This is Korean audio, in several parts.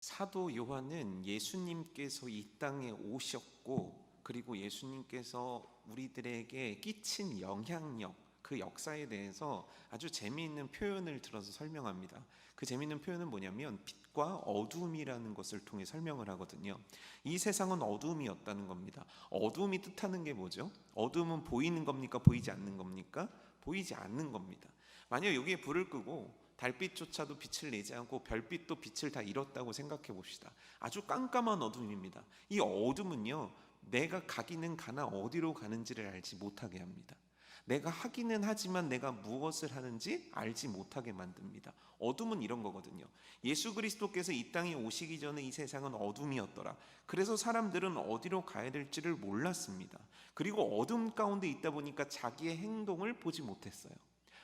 사도 요한은 예수님께서 이 땅에 오셨고, 그리고 예수님께서 우리들에게 끼친 영향력, 그 역사에 대해서 아주 재미있는 표현을 들어서 설명합니다. 그 재미있는 표현은 뭐냐면 빛과 어둠이라는 것을 통해 설명을 하거든요. 이 세상은 어둠이었다는 겁니다. 어둠이 뜻하는 게 뭐죠? 어둠은 보이는 겁니까? 보이지 않는 겁니까? 보이지 않는 겁니다. 만약 여기에 불을 끄고 달빛조차도 빛을 내지 않고 별빛도 빛을 다 잃었다고 생각해 봅시다. 아주 깜깜한 어둠입니다. 이 어둠은요, 내가 가기는 가나 어디로 가는지를 알지 못하게 합니다. 내가 하기는 하지만 내가 무엇을 하는지 알지 못하게 만듭니다. 어둠은 이런 거거든요. 예수 그리스도께서 이 땅에 오시기 전에 이 세상은 어둠이었더라. 그래서 사람들은 어디로 가야 될지를 몰랐습니다. 그리고 어둠 가운데 있다 보니까 자기의 행동을 보지 못했어요.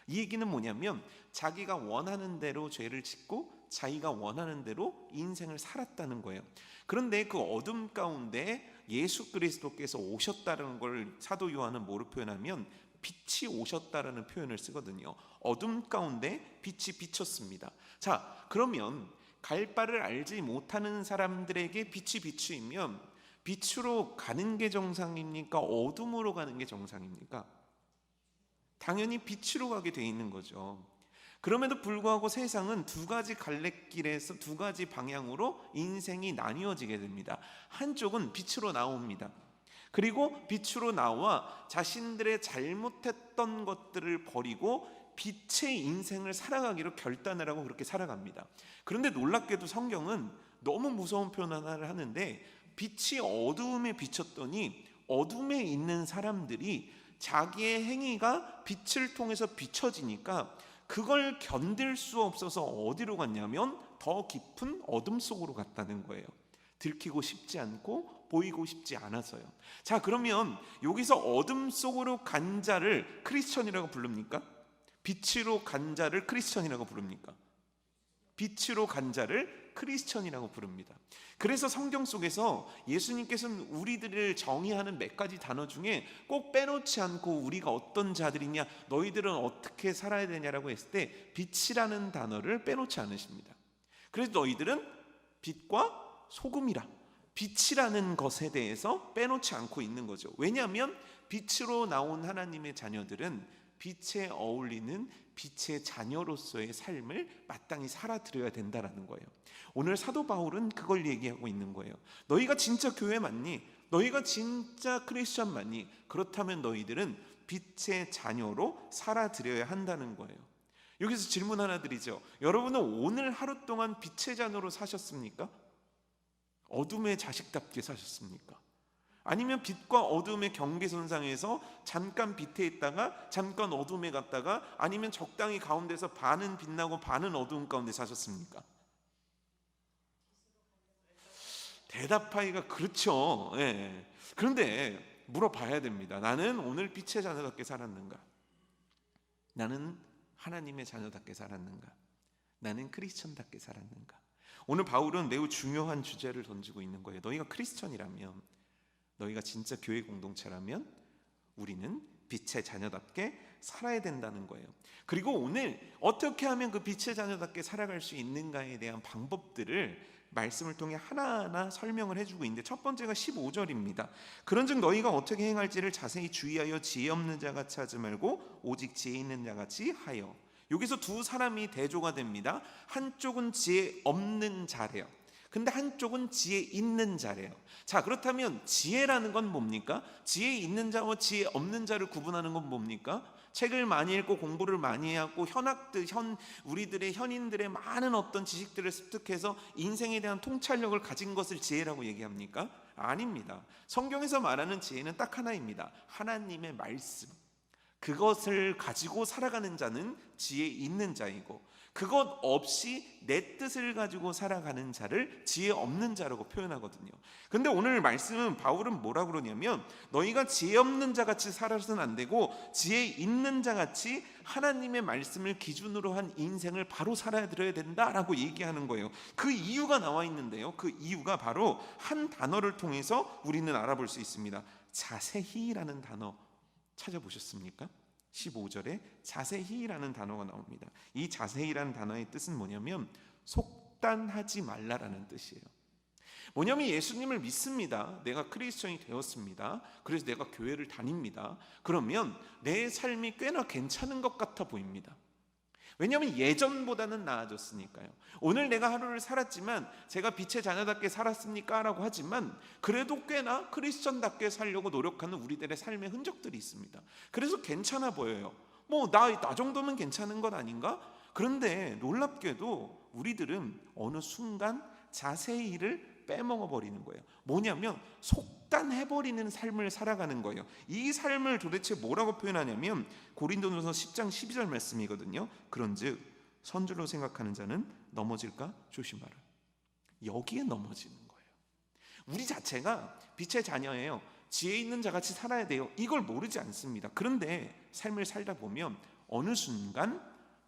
이 얘기는 뭐냐면 자기가 원하는 대로 죄를 짓고 자기가 원하는 대로 인생을 살았다는 거예요. 그런데 그 어둠 가운데 예수 그리스도께서 오셨다는 걸 사도 요한은 뭐로 표현하면 빛이 오셨다라는 표현을 쓰거든요. 어둠 가운데 빛이 비쳤습니다. 자, 그러면 갈 바를 알지 못하는 사람들에게 빛이 비추이면 빛으로 가는 게 정상입니까? 어둠으로 가는 게 정상입니까? 당연히 빛으로 가게 돼 있는 거죠. 그럼에도 불구하고 세상은 두 가지 갈래길에서 두 가지 방향으로 인생이 나뉘어지게 됩니다. 한쪽은 빛으로 나옵니다. 그리고 빛으로 나와 자신들의 잘못했던 것들을 버리고 빛의 인생을 살아가기로 결단을 하고 그렇게 살아갑니다. 그런데 놀랍게도 성경은 너무 무서운 표현 하나를 하는데, 빛이 어두움에 비쳤더니 어둠에 있는 사람들이 자기의 행위가 빛을 통해서 비춰지니까 그걸 견딜 수 없어서 어디로 갔냐면 더 깊은 어둠 속으로 갔다는 거예요. 들키고 싶지 않고 보이고 싶지 않아서요. 자, 그러면 여기서 어둠 속으로 간 자를 크리스천이라고 부릅니까? 빛으로 간 자를 크리스천이라고 부릅니까? 빛으로 간 자를 크리스천이라고 부릅니다. 그래서 성경 속에서 예수님께서는 우리들을 정의하는 몇 가지 단어 중에 꼭 빼놓지 않고 우리가 어떤 자들이냐, 너희들은 어떻게 살아야 되냐라고 했을 때 빛이라는 단어를 빼놓지 않으십니다. 그래서 너희들은 빛과 소금이라, 빛이라는 것에 대해서 빼놓지 않고 있는 거죠. 왜냐하면 빛으로 나온 하나님의 자녀들은 빛에 어울리는 빛의 자녀로서의 삶을 마땅히 살아드려야 된다라는 거예요. 오늘 사도 바울은 그걸 얘기하고 있는 거예요. 너희가 진짜 교회 맞니? 너희가 진짜 크리스천 맞니? 그렇다면 너희들은 빛의 자녀로 살아드려야 한다는 거예요. 여기서 질문 하나 드리죠. 여러분은 오늘 하루 동안 빛의 자녀로 사셨습니까? 어둠의 자식답게 사셨습니까? 아니면 빛과 어둠의 경계선상에서 잠깐 빛에 있다가 잠깐 어둠에 갔다가, 아니면 적당히 가운데서 반은 빛나고 반은 어두운 가운데 사셨습니까? 대답하기가 그렇죠. 예. 그런데 물어봐야 됩니다. 나는 오늘 빛의 자녀답게 살았는가? 나는 하나님의 자녀답게 살았는가? 나는 크리스천답게 살았는가? 오늘 바울은 매우 중요한 주제를 던지고 있는 거예요. 너희가 크리스천이라면, 너희가 진짜 교회 공동체라면 우리는 빛의 자녀답게 살아야 된다는 거예요. 그리고 오늘 어떻게 하면 그 빛의 자녀답게 살아갈 수 있는가에 대한 방법들을 말씀을 통해 하나하나 설명을 해주고 있는데, 첫 번째가 15절입니다. 그런즉 너희가 어떻게 행할지를 자세히 주의하여 지혜 없는 자같이 하지 말고 오직 지혜 있는 자같이 하여. 여기서 두 사람이 대조가 됩니다. 한쪽은 지혜 없는 자래요. 근데 한쪽은 지혜 있는 자래요. 자, 그렇다면 지혜라는 건 뭡니까? 지혜 있는 자와 지혜 없는 자를 구분하는 건 뭡니까? 책을 많이 읽고 공부를 많이 하고 우리들의 현인들의 많은 어떤 지식들을 습득해서 인생에 대한 통찰력을 가진 것을 지혜라고 얘기합니까? 아닙니다. 성경에서 말하는 지혜는 딱 하나입니다. 하나님의 말씀. 그것을 가지고 살아가는 자는 지혜 있는 자이고, 그것 없이 내 뜻을 가지고 살아가는 자를 지혜 없는 자라고 표현하거든요. 근데 오늘 말씀은 바울은 뭐라 그러냐면, 너희가 지혜 없는 자같이 살아서는 안 되고 지혜 있는 자같이 하나님의 말씀을 기준으로 한 인생을 바로 살아들어야 된다라고 얘기하는 거예요. 그 이유가 나와 있는데요, 그 이유가 바로 한 단어를 통해서 우리는 알아볼 수 있습니다. 자세히라는 단어 찾아보셨습니까? 15절에 자세히라는 단어가 나옵니다. 이 자세히라는 단어의 뜻은 뭐냐면 속단하지 말라라는 뜻이에요. 뭐냐면 예수님을 믿습니다. 내가 크리스천이 되었습니다. 그래서 내가 교회를 다닙니다. 그러면 내 삶이 꽤나 괜찮은 것 같아 보입니다. 왜냐하면 예전보다는 나아졌으니까요. 오늘 내가 하루를 살았지만 제가 빛의 자녀답게 살았습니까? 라고 하지만 그래도 꽤나 크리스천답게 살려고 노력하는 우리들의 삶의 흔적들이 있습니다. 그래서 괜찮아 보여요. 나 정도면 괜찮은 것 아닌가? 그런데 놀랍게도 우리들은 어느 순간 자세히를 빼먹어 버리는 거예요. 뭐냐면 속단해버리는 삶을 살아가는 거예요. 이 삶을 도대체 뭐라고 표현하냐면 고린도전서 10장 12절 말씀이거든요. 그런즉 선줄로 생각하는 자는 넘어질까 조심하라. 여기에 넘어지는 거예요. 우리 자체가 빛의 자녀예요. 지혜 있는 자같이 살아야 돼요. 이걸 모르지 않습니다. 그런데 삶을 살다 보면 어느 순간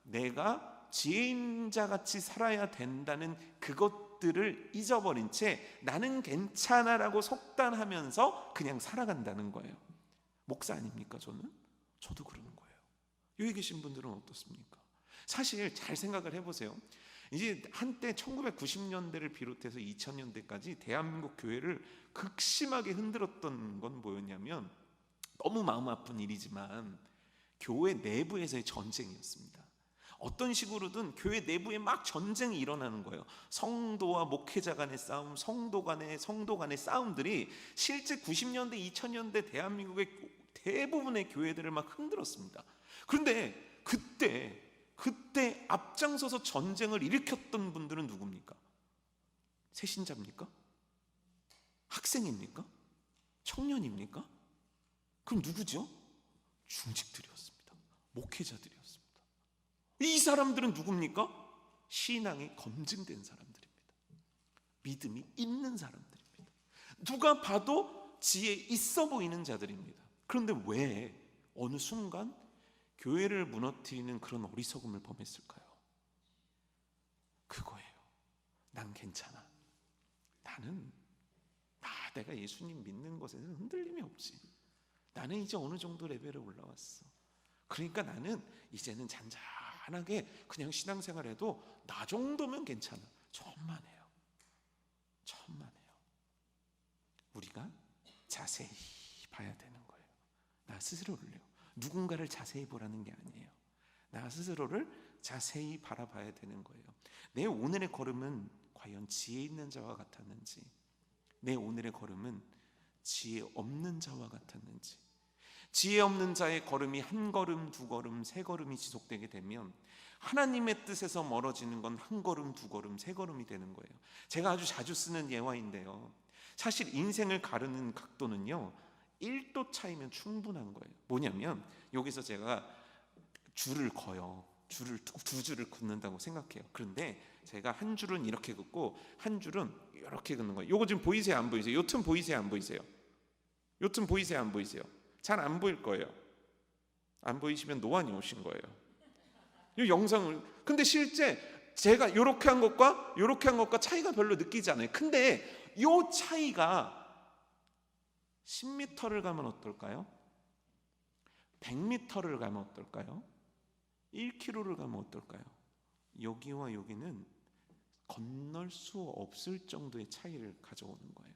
내가 지혜 있는 자같이 살아야 된다는 그것들을 잊어버린 채 나는 괜찮아라고 속단하면서 그냥 살아간다는 거예요. 목사 아닙니까 저는? 저도 그러는 거예요. 여기 계신 분들은 어떻습니까? 사실 잘 생각을 해보세요. 이제 한때 1990년대를 비롯해서 2000년대까지 대한민국 교회를 극심하게 흔들었던 건 뭐였냐면, 너무 마음 아픈 일이지만 교회 내부에서의 전쟁이었습니다. 어떤 식으로든 교회 내부에 막 전쟁이 일어나는 거예요. 성도와 목회자 간의 싸움, 성도 간의 싸움들이 실제 90년대, 2000년대 대한민국의 대부분의 교회들을 막 흔들었습니다. 그런데 그때 앞장서서 전쟁을 일으켰던 분들은 누굽니까? 새신자입니까? 학생입니까? 청년입니까? 그럼 누구죠? 중직들이었습니다. 목회자들이었습니다. 이 사람들은 누굽니까? 신앙이 검증된 사람들입니다. 믿음이 있는 사람들입니다. 누가 봐도 지혜 있어 보이는 자들입니다. 그런데 왜 어느 순간 교회를 무너뜨리는 그런 어리석음을 범했을까요? 그거예요. 난 괜찮아. 내가 예수님 믿는 것에는 흔들림이 없지. 나는 이제 어느 정도 레벨에 올라왔어. 그러니까 나는 이제는 잔잔하게 그냥 신앙생활해도 나 정도면 괜찮아. 천만에요. 우리가 자세히 봐야 되는 거예요. 나 스스로를요. 누군가를 자세히 보라는 게 아니에요. 나 스스로를 자세히 바라봐야 되는 거예요. 내 오늘의 걸음은 과연 지혜 있는 자와 같았는지, 내 오늘의 걸음은 지혜 없는 자와 같았는지. 지혜 없는 자의 걸음이 한 걸음, 두 걸음, 세 걸음이 지속되게 되면 하나님의 뜻에서 멀어지는 건 한 걸음, 두 걸음, 세 걸음이 되는 거예요. 제가 아주 자주 쓰는 예화인데요, 사실 인생을 가르는 각도는요 1도 차이면 충분한 거예요. 뭐냐면 여기서 제가 줄을 그어요. 두 줄을 긋는다고 생각해요. 그런데 제가 한 줄은 이렇게 긋고 한 줄은 이렇게 긋는 거예요. 요거 지금 보이세요? 안 보이세요? 요 틈 보이세요? 안 보이세요? 요 틈 보이세요? 안 보이세요? 잘 안 보일 거예요. 안 보이시면 노안이 오신 거예요. 이 영상을, 근데 실제 제가 요렇게 한 것과 요렇게 한 것과 차이가 별로 느끼지 않아요. 근데 요 차이가 10m를 가면 어떨까요? 100m를 가면 어떨까요? 1km를 가면 어떨까요? 여기와 여기는 건널 수 없을 정도의 차이를 가져오는 거예요.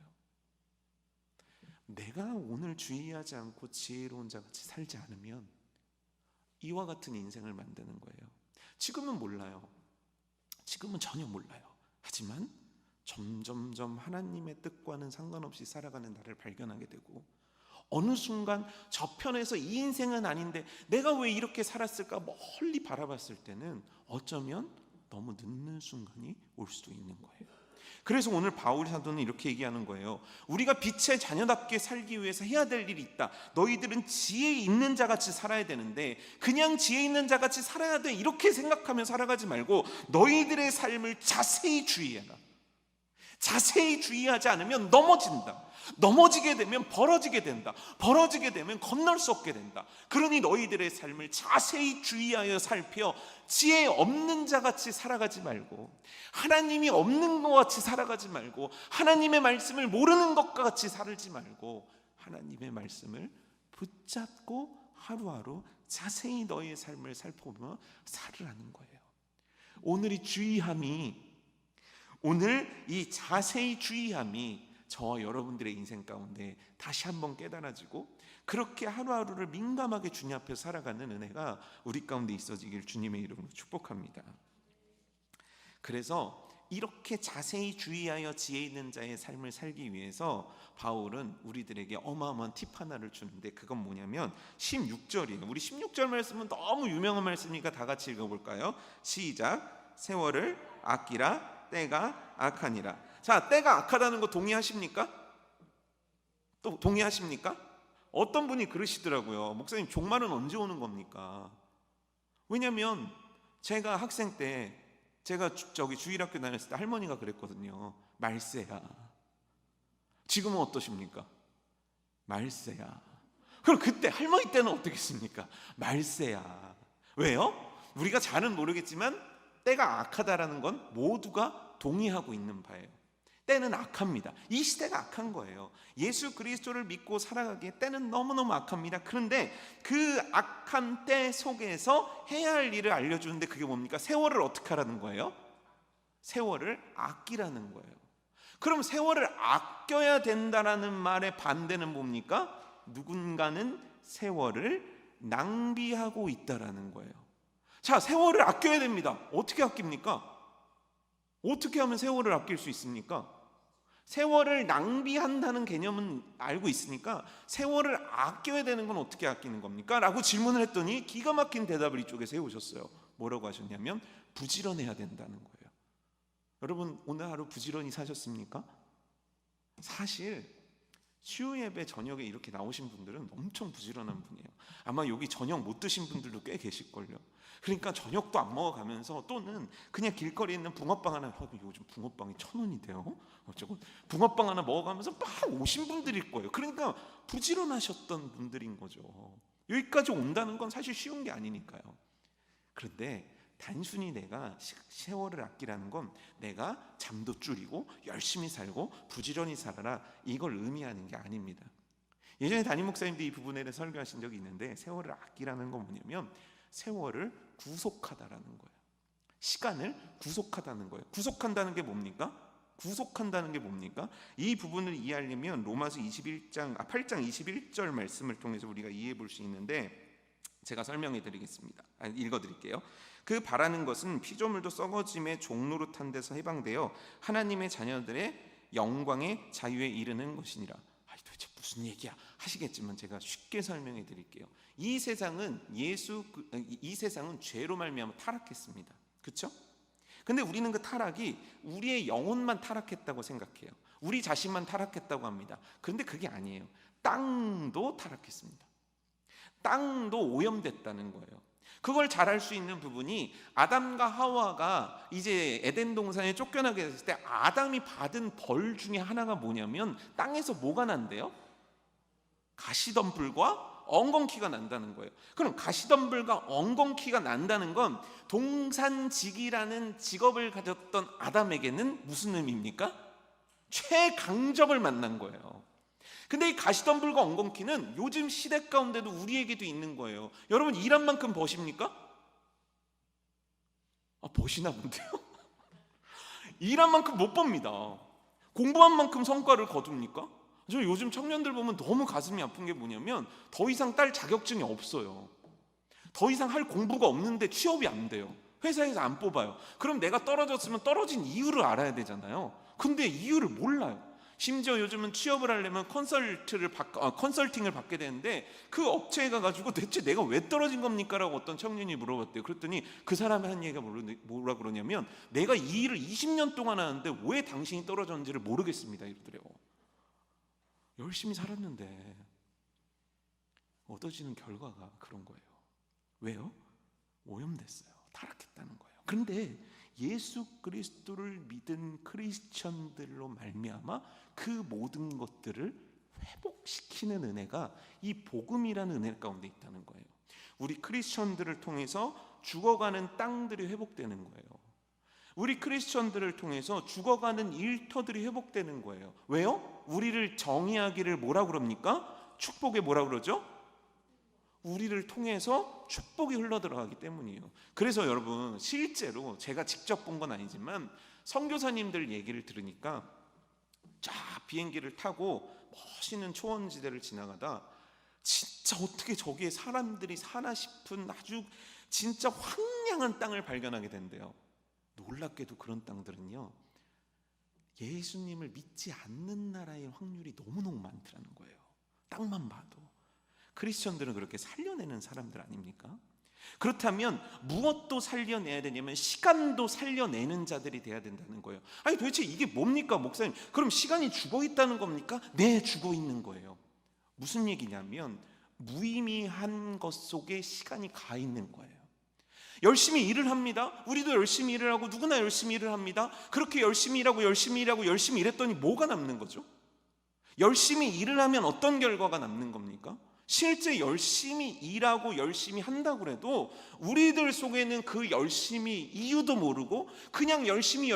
내가 오늘 주의하지 않고 지혜로운 자같이 살지 않으면 이와 같은 인생을 만드는 거예요. 지금은 몰라요. 지금은 전혀 몰라요. 하지만 점점점 하나님의 뜻과는 상관없이 살아가는 나를 발견하게 되고, 어느 순간 저편에서 이 인생은 아닌데 내가 왜 이렇게 살았을까 멀리 바라봤을 때는 어쩌면 너무 늦는 순간이 올 수도 있는 거예요. 그래서 오늘 바울 사도는 이렇게 얘기하는 거예요. 우리가 빛의 자녀답게 살기 위해서 해야 될 일이 있다. 너희들은 지혜 있는 자같이 살아야 되는데 그냥 지혜 있는 자같이 살아야 돼 이렇게 생각하며 살아가지 말고 너희들의 삶을 자세히 주의해라. 자세히 주의하지 않으면 넘어진다. 넘어지게 되면 벌어지게 된다. 벌어지게 되면 건널 수 없게 된다. 그러니 너희들의 삶을 자세히 주의하여 살펴 지혜 없는 자같이 살아가지 말고, 하나님이 없는 것 같이 살아가지 말고, 하나님의 말씀을 모르는 것과 같이 살지 말고 하나님의 말씀을 붙잡고 하루하루 자세히 너희의 삶을 살펴보며 살으라는 거예요. 오늘이 주의함이 오늘 이 자세히 주의함이 저와 여러분들의 인생 가운데 다시 한번 깨달아지고 그렇게 하루하루를 민감하게 주님 앞에 살아가는 은혜가 우리 가운데 있어지길 주님의 이름으로 축복합니다. 그래서 이렇게 자세히 주의하여 지혜 있는 자의 삶을 살기 위해서 바울은 우리들에게 어마어마한 팁 하나를 주는데, 그건 뭐냐면 16절이에요. 우리 16절 말씀은 너무 유명한 말씀이니까 다 같이 읽어볼까요? 시작. 세월을 아끼라, 때가 악하니라. 자, 때가 악하다는 거 동의하십니까? 또 동의하십니까? 어떤 분이 그러시더라고요. 목사님, 종말은 언제 오는 겁니까? 왜냐면 제가 학생 때, 제가 주일학교 다녔을 때 할머니가 그랬거든요. 말세야. 지금은 어떠십니까? 말세야. 그럼 그때 할머니 때는 어떻겠습니까? 말세야. 왜요? 우리가 잘은 모르겠지만 때가 악하다라는 건 모두가 동의하고 있는 바예요. 때는 악합니다. 이 시대가 악한 거예요. 예수 그리스도를 믿고 살아가기에 때는 너무너무 악합니다. 그런데 그 악한 때 속에서 해야 할 일을 알려주는데 그게 뭡니까? 세월을 어떻게 하라는 거예요? 세월을 아끼라는 거예요. 그럼 세월을 아껴야 된다라는 말의 반대는 뭡니까? 누군가는 세월을 낭비하고 있다라는 거예요. 자, 세월을 아껴야 됩니다. 어떻게 아낍니까? 어떻게 하면 세월을 아낄 수 있습니까? 세월을 낭비한다는 개념은 알고 있으니까 세월을 아껴야 되는 건 어떻게 아끼는 겁니까? 라고 질문을 했더니 기가 막힌 대답을 이쪽에서 해오셨어요. 뭐라고 하셨냐면 부지런해야 된다는 거예요. 여러분, 오늘 하루 부지런히 사셨습니까? 사실 수요 예배 저녁에 이렇게 나오신 분들은 엄청 부지런한 분이에요. 아마 여기 저녁 못 드신 분들도 꽤 계실걸요. 그러니까 저녁도 안 먹어가면서 또는 그냥 길거리에 있는 붕어빵 하나, 요즘 붕어빵이 1,000원이대요. 어쩌고 붕어빵 하나 먹어가면서 막 오신 분들일 거예요. 그러니까 부지런하셨던 분들인 거죠. 여기까지 온다는 건 사실 쉬운 게 아니니까요. 그런데 단순히 내가 세월을 아끼라는 건 내가 잠도 줄이고 열심히 살고 부지런히 살아라, 이걸 의미하는 게 아닙니다. 예전에 담임 목사님도 이 부분에 대해 설교하신 적이 있는데, 세월을 아끼라는 건 뭐냐면 세월을 구속하다라는 거예요. 시간을 구속하다는 거예요. 구속한다는 게 뭡니까? 구속한다는 게 뭡니까? 이 부분을 이해하려면 로마서 8장 21절 말씀을 통해서 우리가 이해해 볼 수 있는데, 제가 설명해 드리겠습니다. 읽어 드릴게요. 그 바라는 것은 피조물도 썩어짐의 종로릇 한 데서 해방되어 하나님의 자녀들의 영광의 자유에 이르는 것이니라. 도대체 무슨 얘기야 하시겠지만 제가 쉽게 설명해 드릴게요. 이 세상은 죄로 말미암아 타락했습니다. 그렇죠? 근데 우리는 그 타락이 우리의 영혼만 타락했다고 생각해요. 우리 자신만 타락했다고 합니다. 그런데 그게 아니에요. 땅도 타락했습니다. 땅도 오염됐다는 거예요. 그걸 잘 알 수 있는 부분이, 아담과 하와가 이제 에덴 동산에 쫓겨나게 됐을 때 아담이 받은 벌 중에 하나가 뭐냐면 땅에서 뭐가 난대요? 가시덤불과 엉겅퀴가 난다는 거예요. 그럼 가시덤불과 엉겅퀴가 난다는 건 동산직이라는 직업을 가졌던 아담에게는 무슨 의미입니까? 최강적을 만난 거예요. 근데 이 가시덤불과 엉겅퀴는 요즘 시대 가운데도 우리에게도 있는 거예요. 여러분, 일한 만큼 버십니까? 버시나 본데요? 일한 만큼 못 법니다. 공부한 만큼 성과를 거둡니까? 저 요즘 청년들 보면 너무 가슴이 아픈 게 뭐냐면 더 이상 딸 자격증이 없어요. 더 이상 할 공부가 없는데 취업이 안 돼요. 회사에서 안 뽑아요. 그럼 내가 떨어졌으면 떨어진 이유를 알아야 되잖아요. 근데 이유를 몰라요. 심지어 요즘은 취업을 하려면 컨설팅을 받게 되는데 그 업체에 가가지고 대체 내가 왜 떨어진 겁니까? 라고 어떤 청년이 물어봤대요. 그랬더니 그 사람이 한 얘기가 뭐라 그러냐면, 내가 이 일을 20년 동안 하는데 왜 당신이 떨어졌는지를 모르겠습니다 이러더래요. 열심히 살았는데 얻어지는 결과가 그런 거예요. 왜요? 오염됐어요. 타락했다는 거예요. 그런데 예수 그리스도를 믿은 크리스천들로 말미암아 그 모든 것들을 회복시키는 은혜가 이 복음이라는 은혜 가운데 있다는 거예요. 우리 크리스천들을 통해서 죽어가는 땅들이 회복되는 거예요. 우리 크리스천들을 통해서 죽어가는 일터들이 회복되는 거예요. 왜요? 우리를 정의하기를 뭐라 그럽니까? 축복에 뭐라 그러죠? 우리를 통해서 축복이 흘러들어가기 때문이에요. 그래서 여러분, 실제로 제가 직접 본 건 아니지만 선교사님들 얘기를 들으니까 쫙 비행기를 타고 멋있는 초원지대를 지나가다 진짜 어떻게 저기에 사람들이 사나 싶은 아주 진짜 황량한 땅을 발견하게 된대요. 놀랍게도 그런 땅들은요, 예수님을 믿지 않는 나라의 확률이 너무너무 많더라는 거예요. 땅만 봐도. 크리스천들은 그렇게 살려내는 사람들 아닙니까? 그렇다면 무엇도 살려내야 되냐면 시간도 살려내는 자들이 돼야 된다는 거예요. 아니 도대체 이게 뭡니까 목사님? 그럼 시간이 죽어 있다는 겁니까? 네, 죽어 있는 거예요. 무슨 얘기냐면 무의미한 것 속에 시간이 가 있는 거예요. 열심히 일을 합니다. 우리도 열심히 일을 하고 누구나 열심히 일을 합니다. 그렇게 열심히 일하고 열심히 일했더니 뭐가 남는 거죠? 열심히 일을 하면 어떤 결과가 남는 겁니까? 실제 열심히 일하고 열심히 한다고 해도 우리들 속에는 그 열심히 이유도 모르고 그냥 열심히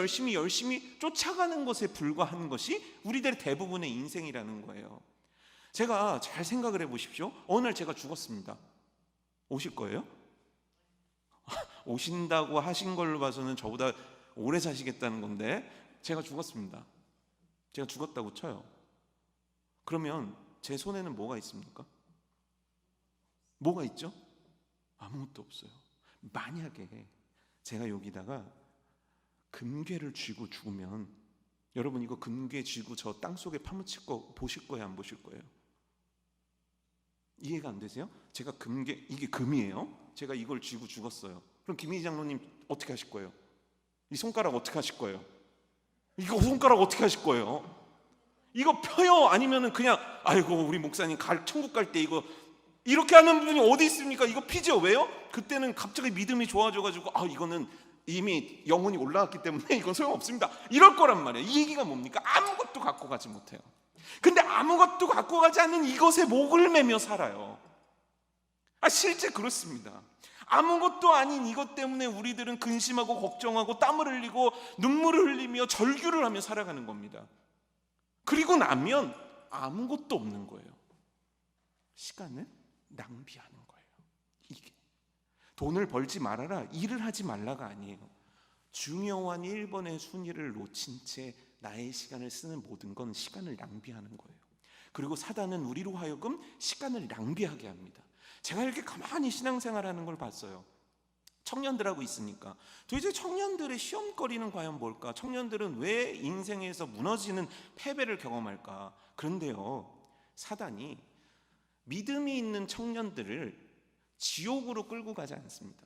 쫓아가는 것에 불과한 것이 우리들의 대부분의 인생이라는 거예요. 제가 잘 생각을 해보십시오. 어느 날 제가 죽었습니다. 오실 거예요? 오신다고 하신 걸로 봐서는 저보다 오래 사시겠다는 건데 제가 죽었습니다. 제가 죽었다고 쳐요. 그러면 제 손에는 뭐가 있습니까? 뭐가 있죠? 아무것도 없어요. 만약에 제가 여기다가 금괴를 쥐고 죽으면 여러분 이거 금괴 쥐고 저 땅속에 파묻힐 거 보실 거예요? 안 보실 거예요? 이해가 안 되세요? 제가 금괴, 이게 금이에요. 제가 이걸 쥐고 죽었어요. 그럼 김희희 장로님 어떻게 하실 거예요? 이 손가락 어떻게 하실 거예요? 이거 손가락 어떻게 하실 거예요? 이거 펴요? 아니면은 그냥 아이고 우리 목사님 천국 갈 때 이거 이렇게 하는 분이 어디 있습니까? 이거 피죠. 왜요? 그때는 갑자기 믿음이 좋아져가지고 이거는 이미 영혼이 올라왔기 때문에 이건 소용없습니다. 이럴 거란 말이에요. 이 얘기가 뭡니까? 아무것도 갖고 가지 못해요. 근데 아무것도 갖고 가지 않는 이것에 목을 매며 살아요. 실제 그렇습니다. 아무것도 아닌 이것 때문에 우리들은 근심하고 걱정하고 땀을 흘리고 눈물을 흘리며 절규를 하며 살아가는 겁니다. 그리고 나면 아무것도 없는 거예요. 시간을 낭비하는 거예요. 이게 돈을 벌지 말아라, 일을 하지 말라가 아니에요. 중요한 1번의 순위를 놓친 채 나의 시간을 쓰는 모든 건 시간을 낭비하는 거예요. 그리고 사단은 우리로 하여금 시간을 낭비하게 합니다. 제가 이렇게 가만히 신앙생활하는 걸 봤어요. 청년들하고 있으니까 도대체 청년들의 시험거리는 과연 뭘까? 청년들은 왜 인생에서 무너지는 패배를 경험할까? 그런데요, 사단이 믿음이 있는 청년들을 지옥으로 끌고 가지 않습니다.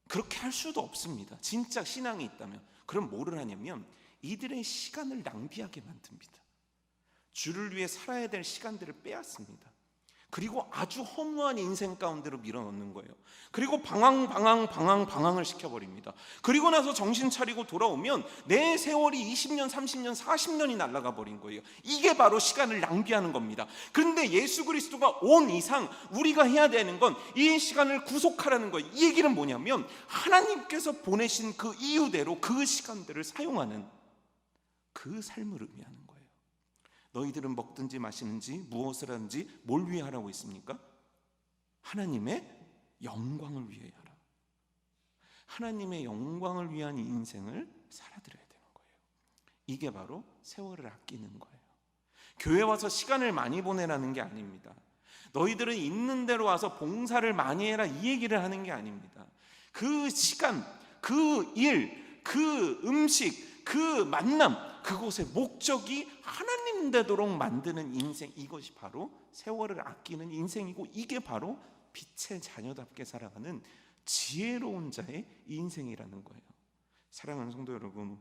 그렇게 할 수도 없습니다. 진짜 신앙이 있다면. 그럼 뭐를 하냐면 이들의 시간을 낭비하게 만듭니다. 주를 위해 살아야 될 시간들을 빼앗습니다. 그리고 아주 허무한 인생 가운데로 밀어넣는 거예요. 그리고 방황을 시켜버립니다. 그리고 나서 정신 차리고 돌아오면 내 세월이 20년, 30년, 40년이 날아가 버린 거예요. 이게 바로 시간을 낭비하는 겁니다. 그런데 예수 그리스도가 온 이상 우리가 해야 되는 건 이 시간을 구속하라는 거예요. 이 얘기는 뭐냐면 하나님께서 보내신 그 이유대로 그 시간들을 사용하는 그 삶을 의미하는 거예요. 너희들은 먹든지 마시는지 무엇을 하든지 뭘 위해 하라고 했습니까? 하나님의 영광을 위해 하라. 하나님의 영광을 위한 인생을 살아드려야 되는 거예요. 이게 바로 세월을 아끼는 거예요. 교회 와서 시간을 많이 보내라는 게 아닙니다. 너희들은 있는 대로 와서 봉사를 많이 해라 이 얘기를 하는 게 아닙니다. 그 시간, 그 일, 그 음식, 그 만남, 그곳의 목적이 하나님 되도록 만드는 인생, 이것이 바로 세월을 아끼는 인생이고 이게 바로 빛의 자녀답게 살아가는 지혜로운 자의 인생이라는 거예요. 사랑하는 성도 여러분,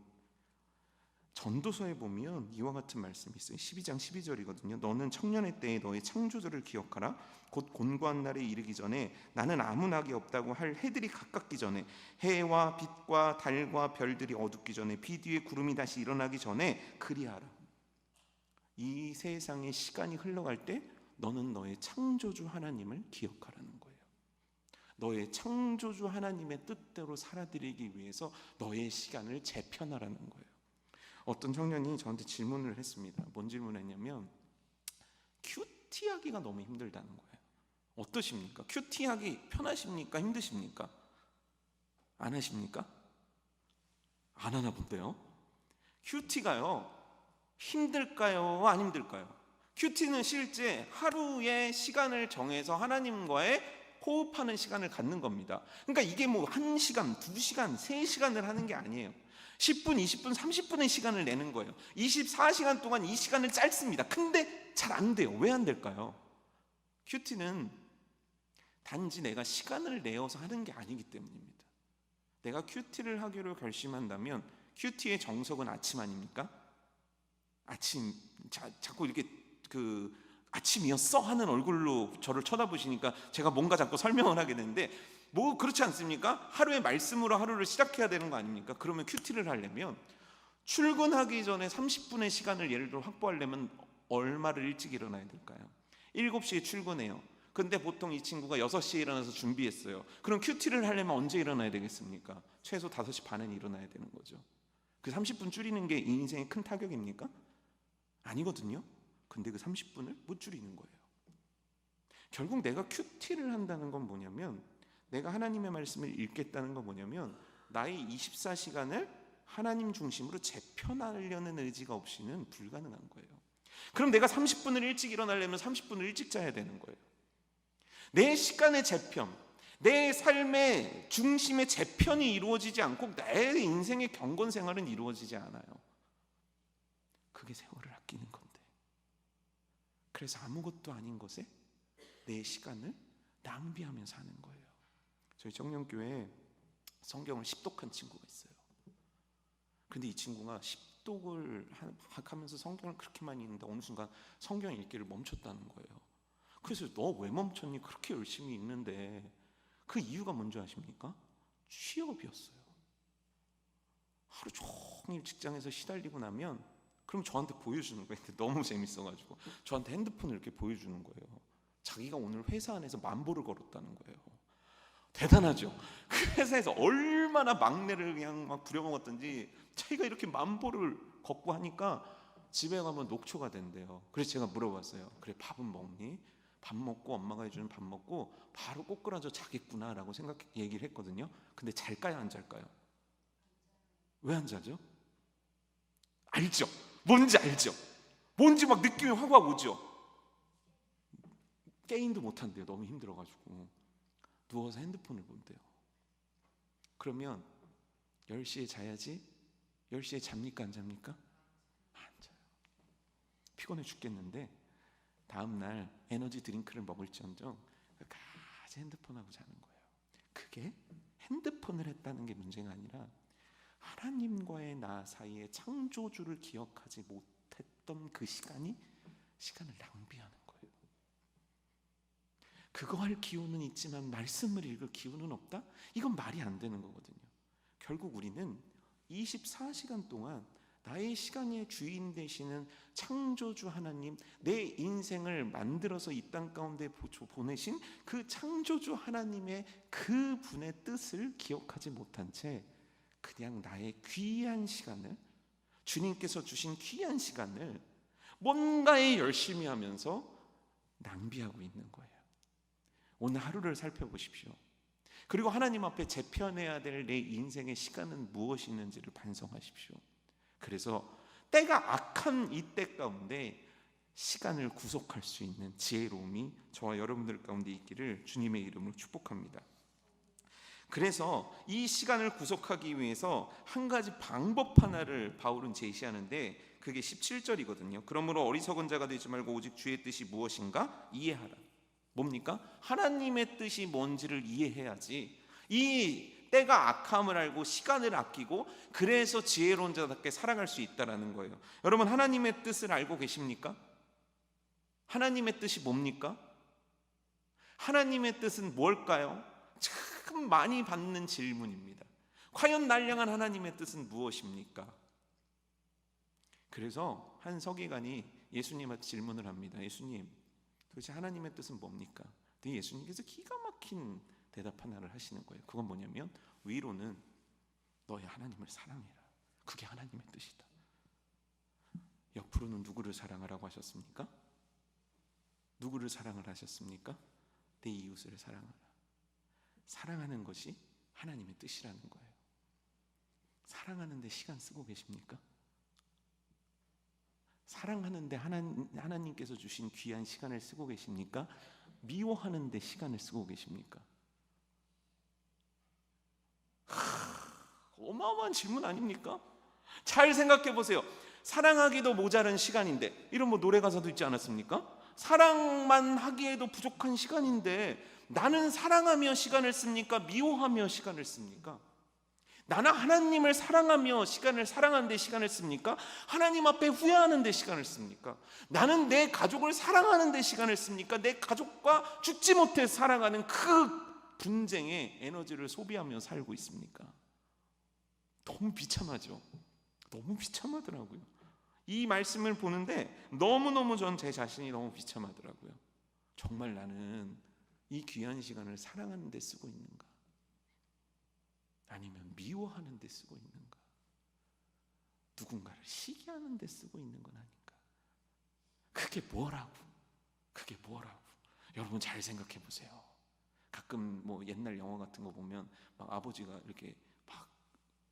전도서에 보면 이와 같은 말씀이 있어요. 12장 12절이거든요. 너는 청년의 때에 너의 창조주를 기억하라. 곧 곤고한 날에 이르기 전에 나는 아무 낙이 없다고 할 해들이 가깝기 전에, 해와 빛과 달과 별들이 어둡기 전에, 비 뒤에 구름이 다시 일어나기 전에 그리하라. 이 세상의 시간이 흘러갈 때 너는 너의 창조주 하나님을 기억하라는 거예요. 너의 창조주 하나님의 뜻대로 살아드리기 위해서 너의 시간을 재편하라는 거예요. 어떤 청년이 저한테 질문을 했습니다. 뭔 질문을 했냐면 큐티하기가 너무 힘들다는 거예요. 어떠십니까? 큐티하기 편하십니까? 힘드십니까? 안 하십니까? 안 하나 본데요. 큐티가요, 힘들까요? 안 힘들까요? 큐티는 실제 하루의 시간을 정해서 하나님과의 호흡하는 시간을 갖는 겁니다. 그러니까 이게 뭐 1시간, 2시간, 3시간을 하는 게 아니에요. 10분, 20분, 30분의 시간을 내는 거예요. 24시간 동안 이 시간은 짧습니다. 근데 잘 안 돼요. 왜 안 될까요? 큐티는 단지 내가 시간을 내어서 하는 게 아니기 때문입니다. 내가 큐티를 하기로 결심한다면 큐티의 정석은 아침 아닙니까? 아침, 자꾸 이렇게 아침이었어? 하는 얼굴로 저를 쳐다보시니까 제가 뭔가 자꾸 설명을 하게 되는데, 뭐 그렇지 않습니까? 하루의 말씀으로 하루를 시작해야 되는 거 아닙니까? 그러면 큐티를 하려면 출근하기 전에 30분의 시간을 예를 들어 확보하려면 얼마를 일찍 일어나야 될까요? 7시에 출근해요. 근데 보통 이 친구가 6시에 일어나서 준비했어요. 그럼 큐티를 하려면 언제 일어나야 되겠습니까? 최소 5시 반은 일어나야 되는 거죠. 그 30분 줄이는 게 인생의 큰 타격입니까? 아니거든요. 근데 그 30분을 못 줄이는 거예요. 결국 내가 큐티를 한다는 건 뭐냐면, 내가 하나님의 말씀을 읽겠다는 건 뭐냐면, 나의 24시간을 하나님 중심으로 재편하려는 의지가 없이는 불가능한 거예요. 그럼 내가 30분을 일찍 일어나려면 30분을 일찍 자야 되는 거예요. 내 시간의 재편, 내 삶의 중심의 재편이 이루어지지 않고 내 인생의 경건 생활은 이루어지지 않아요. 그게 세월을 아끼는 건데. 그래서 아무것도 아닌 것에 내 시간을 낭비하며 사는 거예요. 저희 청년교회에 성경을 십독한 친구가 있어요. 근데 이 친구가 십독을 하면서 성경을 그렇게 많이 읽는데 어느 순간 성경 읽기를 멈췄다는 거예요. 그래서 너 왜 멈췄니? 그렇게 열심히 읽는데. 그 이유가 뭔지 아십니까? 취업이었어요. 하루 종일 직장에서 시달리고 나면 그럼 저한테 보여주는 거예요. 너무 재밌어가지고 저한테 핸드폰을 이렇게 보여주는 거예요. 자기가 오늘 회사 안에서 10,000보를 걸었다는 거예요. 대단하죠? 그 회사에서 얼마나 막내를 그냥 막 부려먹었던지 자기가 이렇게 10,000보를 걷고 하니까 집에 가면 녹초가 된대요. 그래서 제가 물어봤어요. 그래, 밥은 먹니? 밥 먹고 엄마가 해주는 밥 먹고 바로 꼬꾸라져 자겠구나 라고 얘기를 했거든요. 근데 잘까요, 안 잘까요? 왜 안 자죠? 알죠? 뭔지 알죠? 뭔지 막 느낌이 확 오죠? 게임도 못한대요. 너무 힘들어가지고 누워서 핸드폰을 본대요. 그러면 10시에 자야지 10시에 잡니까, 안 잡니까? 안 자요. 피곤해 죽겠는데 다음날 에너지 드링크를 먹을지언정 끝까지 핸드폰하고 자는 거예요. 그게 핸드폰을 했다는 게 문제가 아니라 하나님과의 나 사이에 창조주를 기억하지 못했던 그 시간을 낭비하는 거예요. 그거 할 기운은 있지만 말씀을 읽을 기운은 없다? 이건 말이 안 되는 거거든요. 결국 우리는 24시간 동안 나의 시간의 주인 되시는 창조주 하나님, 내 인생을 만들어서 이 땅 가운데 보내신 그 창조주 하나님의 그 분의 뜻을 기억하지 못한 채 그냥 나의 귀한 시간을, 주님께서 주신 귀한 시간을 뭔가에 열심히 하면서 낭비하고 있는 거예요. 오늘 하루를 살펴보십시오. 그리고 하나님 앞에 재편해야 될 내 인생의 시간은 무엇이 있는지를 반성하십시오. 그래서 때가 악한 이 때 가운데 시간을 구속할 수 있는 지혜로움이 저와 여러분들 가운데 있기를 주님의 이름으로 축복합니다. 그래서 이 시간을 구속하기 위해서 한 가지 방법 하나를 바울은 제시하는데 그게 17절이거든요. 그러므로 어리석은 자가 되지 말고 오직 주의 뜻이 무엇인가 이해하라. 뭡니까? 하나님의 뜻이 뭔지를 이해해야지 이 때가 악함을 알고 시간을 아끼고 그래서 지혜로운 자답게 살아갈 수 있다는 거예요. 여러분, 하나님의 뜻을 알고 계십니까? 하나님의 뜻이 뭡니까? 하나님의 뜻은 뭘까요? 참 많이 받는 질문입니다. 과연 날 향한 하나님의 뜻은 무엇입니까? 그래서 한 서기관이 예수님한테 질문을 합니다. 예수님, 도대체 하나님의 뜻은 뭡니까? 근데 예수님께서 기가 막힌 대답 하나를 하시는 거예요. 그건 뭐냐면 위로는 너의 하나님을 사랑해라. 그게 하나님의 뜻이다. 옆으로는 누구를 사랑하라고 하셨습니까? 누구를 사랑을 하셨습니까? 내 이웃을 사랑하라. 사랑하는 것이 하나님의 뜻이라는 거예요. 사랑하는데 시간 쓰고 계십니까? 사랑하는데 하나님께서 주신 귀한 시간을 쓰고 계십니까? 미워하는데 시간을 쓰고 계십니까? 어마어마한 질문 아닙니까? 잘 생각해 보세요. 사랑하기도 모자란 시간인데, 이런 뭐 노래 가사도 있지 않았습니까? 사랑만 하기에도 부족한 시간인데 나는 사랑하며 시간을 씁니까? 미워하며 시간을 씁니까? 나는 하나님을 사랑하며 사랑하는데 시간을 씁니까? 하나님 앞에 후회하는데 시간을 씁니까? 나는 내 가족을 사랑하는데 시간을 씁니까? 내 가족과 죽지 못해 살아가는 그 분쟁에 에너지를 소비하며 살고 있습니까? 너무 비참하죠. 너무 비참하더라고요. 이 말씀을 보는데 너무너무 전 제 자신이 너무 비참하더라고요. 정말 나는 이 귀한 시간을 사랑하는 데 쓰고 있는가? 아니면 미워하는 데 쓰고 있는가? 누군가를 시기하는 데 쓰고 있는 건 아닌가? 그게 뭐라고? 여러분 잘 생각해 보세요. 가끔 뭐 옛날 영화 같은 거 보면 막 아버지가 이렇게 막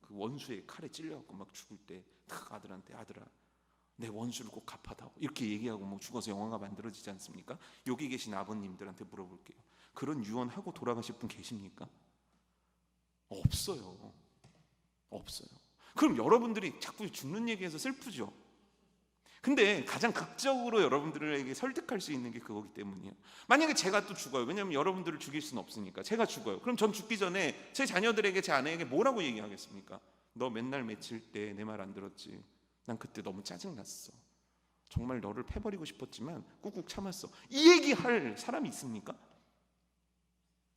그 원수의 칼에 찔려갖고 막 죽을 때 딱 아들한테, 아들아 내 원수를 꼭 갚아다오, 이렇게 얘기하고 뭐 죽어서 영화가 만들어지지 않습니까? 여기 계신 아버님들한테 물어볼게요. 그런 유언하고 돌아가실 분 계십니까? 없어요. 그럼 여러분들이 자꾸 죽는 얘기해서 슬프죠. 근데 가장 극적으로 여러분들에게 설득할 수 있는 게 그거기 때문이에요. 만약에 제가 또 죽어요. 왜냐하면 여러분들을 죽일 수는 없으니까. 제가 죽어요. 그럼 전 죽기 전에 제 자녀들에게, 제 아내에게 뭐라고 얘기하겠습니까? 너 맨날 맺힐 때 내 말 안 들었지? 난 그때 너무 짜증났어. 정말 너를 패버리고 싶었지만 꾹꾹 참았어. 이 얘기할 사람이 있습니까?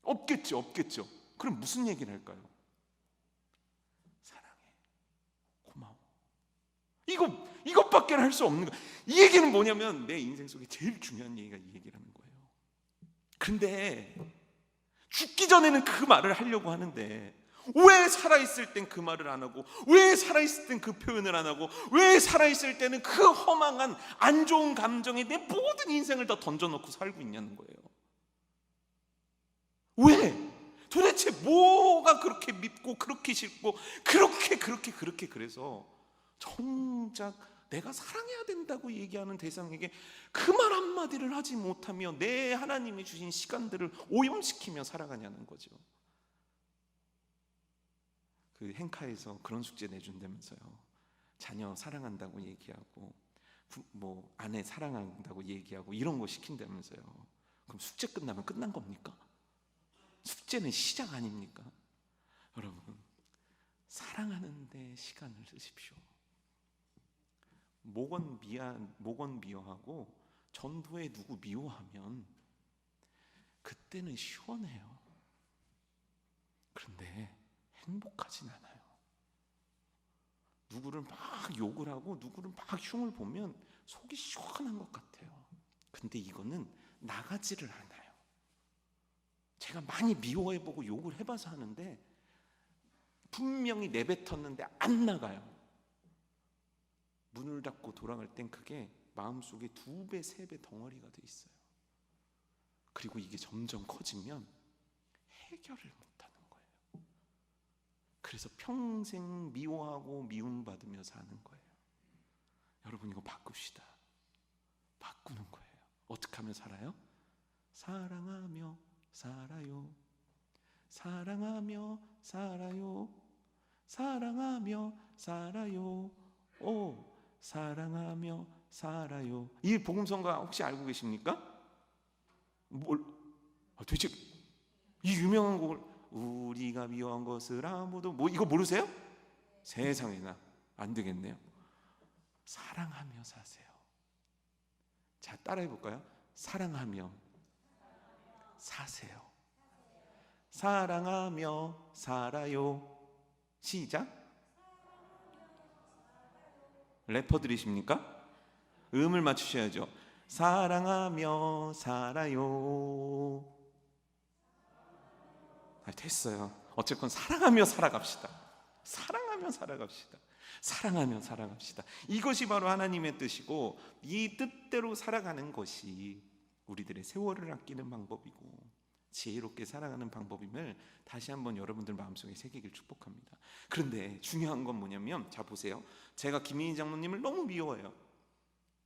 없겠죠. 그럼 무슨 얘기를 할까요? 사랑해, 고마워. 이것밖에 할 수 없는 거야. 이 얘기는 뭐냐면 내 인생 속에 제일 중요한 얘기가 이 얘기라는 거예요. 그런데 죽기 전에는 그 말을 하려고 하는데 왜 살아있을 땐 그 말을 안 하고, 왜 살아있을 땐 그 표현을 안 하고, 왜 살아있을 때는 그 허망한 안 좋은 감정에 내 모든 인생을 다 던져놓고 살고 있냐는 거예요. 왜? 도대체 뭐가 그렇게 밉고 그렇게 싫고 그렇게 그래서 정작 내가 사랑해야 된다고 얘기하는 대상에게 그 말 한마디를 하지 못하며 내 하나님이 주신 시간들을 오염시키며 살아가냐는 거죠. 그 행카에서 그런 숙제 내준다면서요. 자녀 사랑한다고 얘기하고 뭐 아내 사랑한다고 얘기하고 이런 거 시킨다면서요. 그럼 숙제 끝나면 끝난 겁니까? 숙제는 시작 아닙니까? 여러분, 사랑하는 데 시간을 쓰십시오. 목원 미워하고 전도에 누구 미워하면 그때는 시원해요. 그런데 행복하진 않아요. 누구를 막 욕을 하고 누구를 막 흉을 보면 속이 시원한 것 같아요. 근데 이거는 나가지를 않아요. 제가 많이 미워해보고 욕을 해봐서 하는데 분명히 내뱉었는데 안 나가요. 문을 닫고 돌아갈 땐 그게 마음속에 2배, 3배 덩어리가 돼 있어요. 그리고 이게 점점 커지면 해결을 못하는 거예요. 그래서 평생 미워하고 미움받으며 사는 거예요. 여러분, 이거 바꿉시다. 바꾸는 거예요. 어떻게 하면 살아요? 사랑하며 살아요. 사랑하며 살아요. 사랑하며 살아요. 오, 사랑하며 살아요. 이 복음성가 혹시 알고 계십니까? 도대체 이 유명한 곡을 우리가 미워한 것을 아무도 이거 모르세요? 세상에나 안 되겠네요. 사랑하며 사세요. 자, 따라해 볼까요? 사랑하며 사세요. 사랑하며 살아요. 시작. 래퍼들이십니까? 음을 맞추셔야죠. 사랑하며 살아요. 됐어요. 어쨌건 사랑하며 살아갑시다. 사랑하며 살아갑시다. 사랑하며 살아갑시다. 이것이 바로 하나님의 뜻이고, 이 뜻대로 살아가는 것이 우리들의 세월을 아끼는 방법이고 지혜롭게 살아가는 방법임을 다시 한번 여러분들 마음속에 새기길 축복합니다. 그런데 중요한 건 뭐냐면, 자 보세요. 제가 김민희 장로님을 너무 미워해요.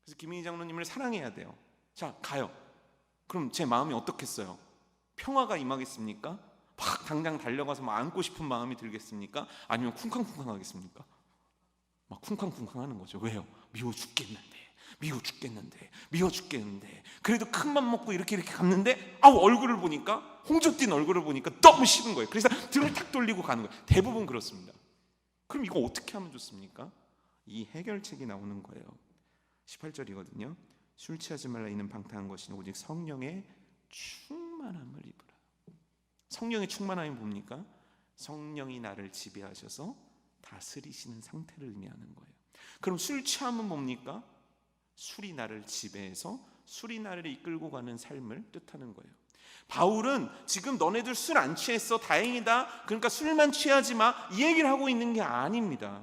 그래서 김민희 장로님을 사랑해야 돼요. 자 가요. 그럼 제 마음이 어떻겠어요? 평화가 임하겠습니까? 막 당장 달려가서 막 안고 싶은 마음이 들겠습니까? 아니면 쿵쾅쿵쾅 하겠습니까? 막 쿵쾅쿵쾅 하는 거죠. 왜요? 미워 죽겠는데 그래도 큰 맘 먹고 이렇게 갔는데 얼굴을 보니까, 홍조 띈 얼굴을 보니까 너무 싫은 거예요. 그래서 등을 탁 돌리고 가는 거예요. 대부분 그렇습니다. 그럼 이거 어떻게 하면 좋습니까? 이 해결책이 나오는 거예요. 18절이거든요. 술 취하지 말라. 이는 방탕한 것이 오직 성령의 충만함을 입으라. 성령의 충만함이 뭡니까? 성령이 나를 지배하셔서 다스리시는 상태를 의미하는 거예요. 그럼 술 취함은 뭡니까? 술이 나를 지배해서 술이 나를 이끌고 가는 삶을 뜻하는 거예요. 바울은 지금 너네들 술 안 취했어, 다행이다, 그러니까 술만 취하지 마, 이 얘기를 하고 있는 게 아닙니다.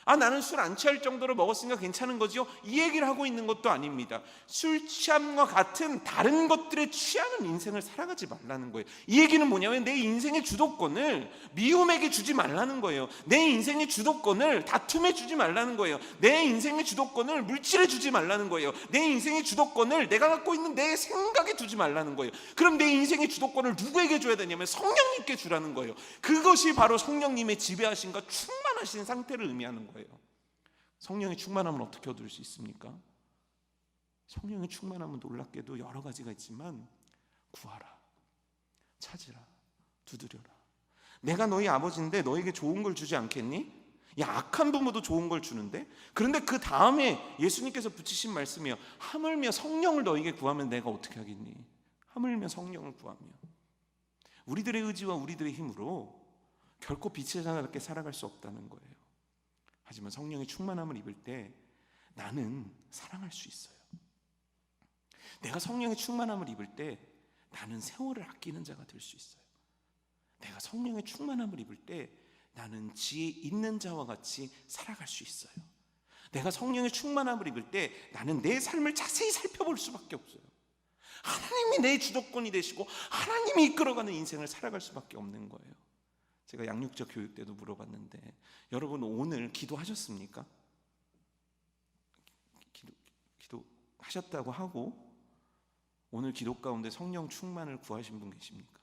나는 술 안 취할 정도로 먹었으니까 괜찮은 거지요, 이 얘기를 하고 있는 것도 아닙니다. 술 취함과 같은 다른 것들에 취하는 인생을 살아가지 말라는 거예요. 이 얘기는 뭐냐면 내 인생의 주도권을 미움에게 주지 말라는 거예요. 내 인생의 주도권을 다툼에 주지 말라는 거예요. 내 인생의 주도권을 물질에 주지 말라는 거예요. 내 인생의 주도권을 내가 갖고 있는 내 생각에 두지 말라는 거예요. 그럼 내 인생의 주도권을 누구에게 줘야 되냐면 성령님께 주라는 거예요. 그것이 바로 성령님의 지배하심과 충만하신 상태를 의미하는 거예요. 성령의 충만함은 어떻게 얻을 수 있습니까? 성령의 충만함은 놀랍게도 여러 가지가 있지만, 구하라, 찾으라, 두드려라. 내가 너희 아버지인데 너에게 좋은 걸 주지 않겠니? 야, 악한 부모도 좋은 걸 주는데. 그런데 그 다음에 예수님께서 붙이신 말씀이에요. 하물며 성령을 너에게 구하면 내가 어떻게 하겠니? 하물며 성령을 구하며. 우리들의 의지와 우리들의 힘으로 결코 빛의 자녀답게 살아갈 수 없다는 거예요. 하지만 성령의 충만함을 입을 때 나는 사랑할 수 있어요. 내가 성령의 충만함을 입을 때 나는 세월을 아끼는 자가 될 수 있어요. 내가 성령의 충만함을 입을 때 나는 지혜 있는 자와 같이 살아갈 수 있어요. 내가 성령의 충만함을 입을 때 나는 내 삶을 자세히 살펴볼 수밖에 없어요. 하나님이 내 주도권이 되시고 하나님이 이끌어가는 인생을 살아갈 수밖에 없는 거예요. 제가 양육자 교육 때도 물어봤는데, 여러분 오늘 기도하셨습니까? 기도하셨다고 하고 오늘 기도 가운데 성령 충만을 구하신 분 계십니까?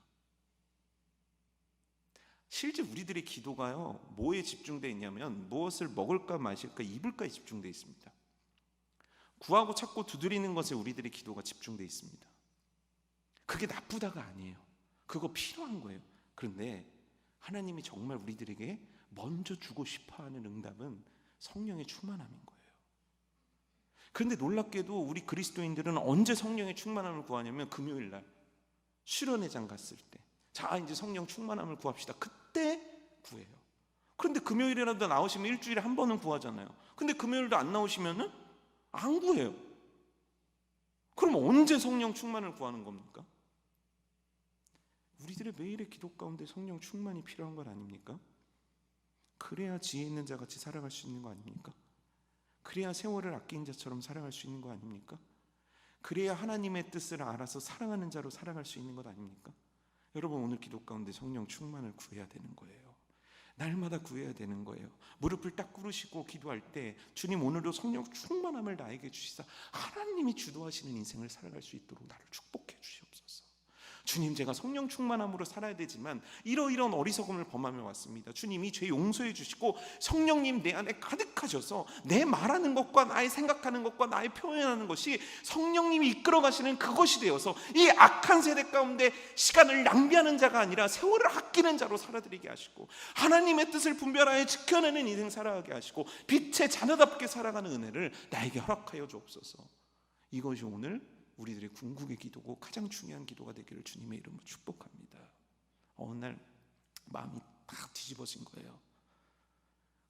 실제 우리들의 기도가요, 뭐에 집중되어 있냐면 무엇을 먹을까 마실까 입을까에 집중되어 있습니다. 구하고 찾고 두드리는 것에 우리들의 기도가 집중되어 있습니다. 그게 나쁘다가 아니에요. 그거 필요한 거예요. 그런데 하나님이 정말 우리들에게 먼저 주고 싶어하는 응답은 성령의 충만함인 거예요. 그런데 놀랍게도 우리 그리스도인들은 언제 성령의 충만함을 구하냐면 금요일날 수련회장 갔을 때, 자 이제 성령 충만함을 구합시다, 그때 구해요. 그런데 금요일이라도 나오시면 일주일에 한 번은 구하잖아요. 근데 금요일도 안 나오시면은 안 구해요. 그럼 언제 성령 충만을 구하는 겁니까? 우리들의 매일의 기도 가운데 성령 충만이 필요한 건 아닙니까? 그래야 지혜 있는 자 같이 살아갈 수 있는 거 아닙니까? 그래야 세월을 아낀 자처럼 살아갈 수 있는 거 아닙니까? 그래야 하나님의 뜻을 알아서 사랑하는 자로 살아갈 수 있는 것 아닙니까? 여러분 오늘 기도 가운데 성령 충만을 구해야 되는 거예요. 날마다 구해야 되는 거예요. 무릎을 딱 꿇으시고 기도할 때, 주님 오늘도 성령 충만함을 나에게 주시사 하나님이 주도하시는 인생을 살아갈 수 있도록 나를 축복해 주시옵소서. 주님, 제가 성령 충만함으로 살아야 되지만 이러이러한 어리석음을 범하며 왔습니다. 주님이 죄 용서해 주시고 성령님 내 안에 가득하셔서 내 말하는 것과 나의 생각하는 것과 나의 표현하는 것이 성령님이 이끌어 가시는 그것이 되어서 이 악한 세대 가운데 시간을 낭비하는 자가 아니라 세월을 아끼는 자로 살아드리게 하시고, 하나님의 뜻을 분별하여 지켜내는 인생 살아가게 하시고, 빛의 자녀답게 살아가는 은혜를 나에게 허락하여 주옵소서. 이것이 오늘 우리들의 궁극의 기도고 가장 중요한 기도가 되기를 주님의 이름으로 축복합니다. 어느 날 마음이 딱 뒤집어진 거예요.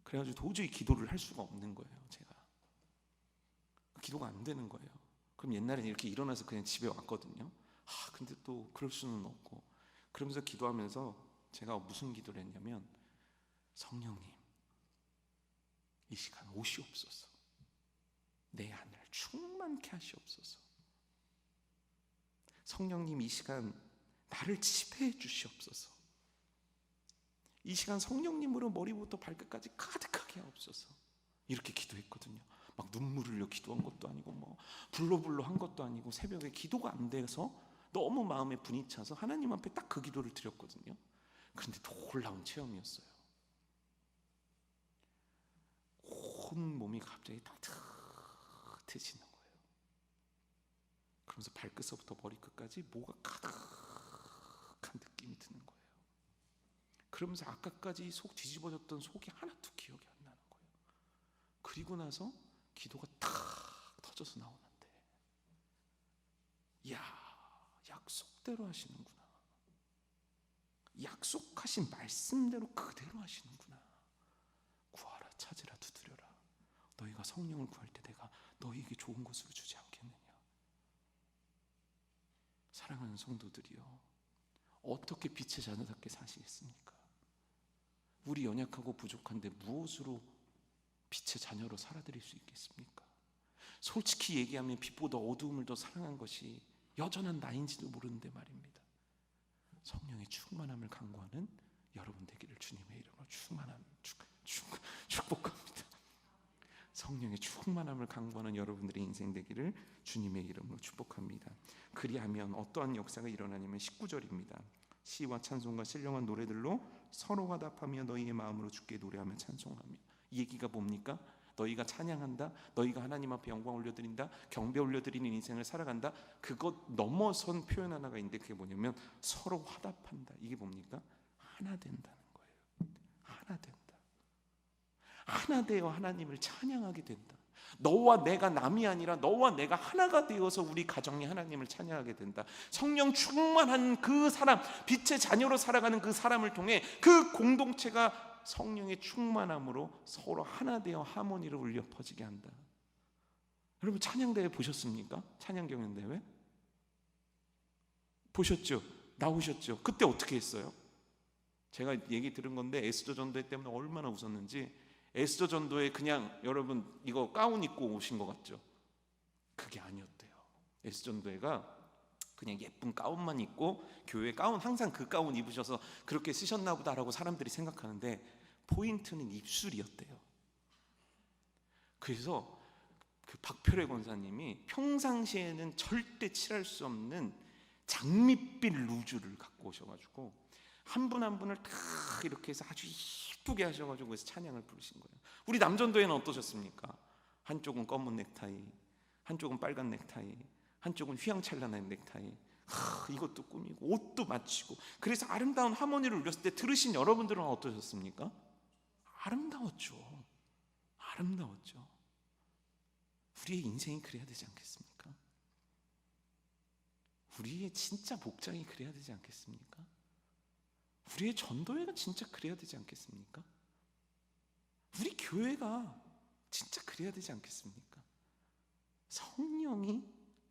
그래가지고 도저히 기도를 할 수가 없는 거예요. 제가 기도가 안 되는 거예요. 그럼 옛날에는 이렇게 일어나서 그냥 집에 왔거든요. 근데 또 그럴 수는 없고, 그러면서 기도하면서 제가 무슨 기도를 했냐면, 성령님 이 시간 오시옵소서. 내 하늘 충만케 하시옵소서. 성령님 이 시간 나를 지배해 주시옵소서. 이 시간 성령님으로 머리부터 발끝까지 가득하게 하옵소서. 이렇게 기도했거든요. 막 눈물 흘려 기도한 것도 아니고 뭐 불러불러 한 것도 아니고 새벽에 기도가 안 돼서 너무 마음에 분이 차서 하나님 앞에 딱 그 기도를 드렸거든요. 그런데 놀라운 체험이었어요. 온 몸이 갑자기 따뜻해지는 거예요. 그러면서 발끝서부터 머리끝까지 뭐가 가득한 느낌이 드는 거예요. 그러면서 아까까지 속 뒤집어졌던 속이 하나도 기억이 안 나는 거예요. 그리고 나서 기도가 탁 터져서 나오는데, 이야, 약속대로 하시는구나. 약속하신 말씀대로 그대로 하시는구나. 구하라, 찾으라, 두드려라. 너희가 성령을 구할 때 내가 너희에게 좋은 것으로 주지 않겠느냐. 사랑하는 성도들이여, 어떻게 빛의 자녀답게 사시겠습니까? 우리 연약하고 부족한데 무엇으로 빛의 자녀로 살아드릴 수 있겠습니까? 솔직히 얘기하면 빛보다 어두움을 더 사랑한 것이 여전한 나인지도 모르는데 말입니다. 성령의 충만함을 간구하는 여러분 되기를 주님의 이름으로 축복합니다. 성령의 충만함을 간구하는 여러분들의 인생 되기를 주님의 이름으로 축복합니다. 그리하면 어떠한 역사가 일어나냐면 19절입니다. 시와 찬송과 신령한 노래들로 서로 화답하며 너희의 마음으로 주께 노래하며 찬송하며. 이 얘기가 뭡니까? 너희가 찬양한다, 너희가 하나님 앞에 영광 올려드린다, 경배 올려드리는 인생을 살아간다. 그것 넘어선 표현 하나가 있는데 그게 뭐냐면 서로 화답한다. 이게 뭡니까? 하나 된다는 거예요. 하나 된다. 하나 되어 하나님을 찬양하게 된다. 너와 내가 남이 아니라 너와 내가 하나가 되어서 우리 가정이 하나님을 찬양하게 된다. 성령 충만한 그 사람, 빛의 자녀로 살아가는 그 사람을 통해 그 공동체가 성령의 충만함으로 서로 하나 되어 하모니를 울려 퍼지게 한다. 여러분 찬양대회 보셨습니까? 찬양경연대회 보셨죠? 나오셨죠? 그때 어떻게 했어요? 제가 얘기 들은 건데 에스더 전도회 때문에 얼마나 웃었는지. 에스더 전도회 그냥 여러분 이거 가운 입고 오신 것 같죠? 그게 아니었대요. 에스더 전도회가 그냥 예쁜 가운만 입고 교회 가운 항상 그 가운 입으셔서 그렇게 쓰셨나 보다라고 사람들이 생각하는데 포인트는 입술이었대요. 그래서 그 박표래 권사님이 평상시에는 절대 칠할 수 없는 장밋빛 루즈를 갖고 오셔가지고 한 분 한 분을 다 이렇게 해서 아주 이쁘게 하셔가지고 그래서 찬양을 부르신 거예요. 우리 남전도에는 어떠셨습니까? 한쪽은 검은 넥타이, 한쪽은 빨간 넥타이, 한쪽은 휘황찬란한 넥타이. 이것도 꾸미고 옷도 맞추고 그래서 아름다운 하모니를 울렸을 때 들으신 여러분들은 어떠셨습니까? 아름다웠죠. 아름다웠죠. 우리의 인생이 그래야 되지 않겠습니까? 우리의 진짜 복장이 그래야 되지 않겠습니까? 우리의 전도회가 진짜 그래야 되지 않겠습니까? 우리 교회가 진짜 그래야 되지 않겠습니까? 성령이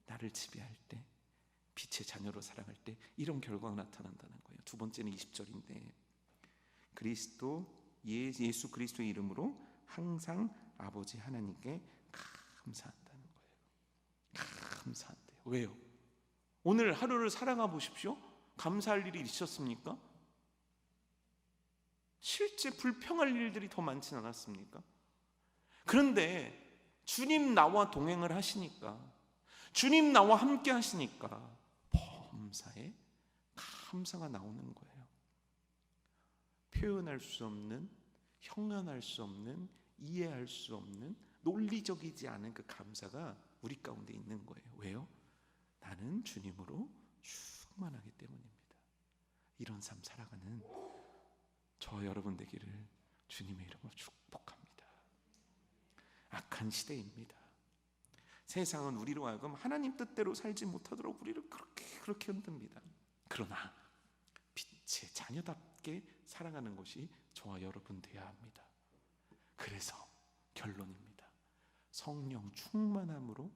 나를 지배할 때, 빛의 자녀로 살아갈 때 이런 결과가 나타난다는 거예요. 두 번째는 20절인데 예수 그리스도의 이름으로 항상 아버지 하나님께 감사한다는 거예요. 감사한대요. 왜요? 오늘 하루를 살아가 보십시오. 감사할 일이 있었습니까? 실제 불평할 일들이 더 많진 않았습니까? 그런데 주님 나와 동행을 하시니까, 주님 나와 함께 하시니까 범사에 감사가 나오는 거예요. 표현할 수 없는, 형언할 수 없는, 이해할 수 없는, 논리적이지 않은 그 감사가 우리 가운데 있는 거예요. 왜요? 나는 주님으로 충만하기 때문입니다. 이런 삶 살아가는 저 여러분 되기를 주님의 이름으로 축복합니다. 악한 시대입니다. 세상은 우리로 하여금 하나님 뜻대로 살지 못하도록 우리를 그렇게 흔듭니다. 그러나 빛의 자녀답게 살아가는 것이 저와 여러분 되어야 합니다. 그래서 결론입니다. 성령 충만함으로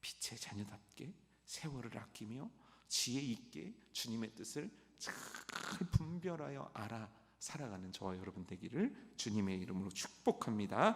빛의 자녀답게 세월을 아끼며 지혜 있게 주님의 뜻을 잘 분별하여 알아 살아가는 저와 여러분 되기를 주님의 이름으로 축복합니다.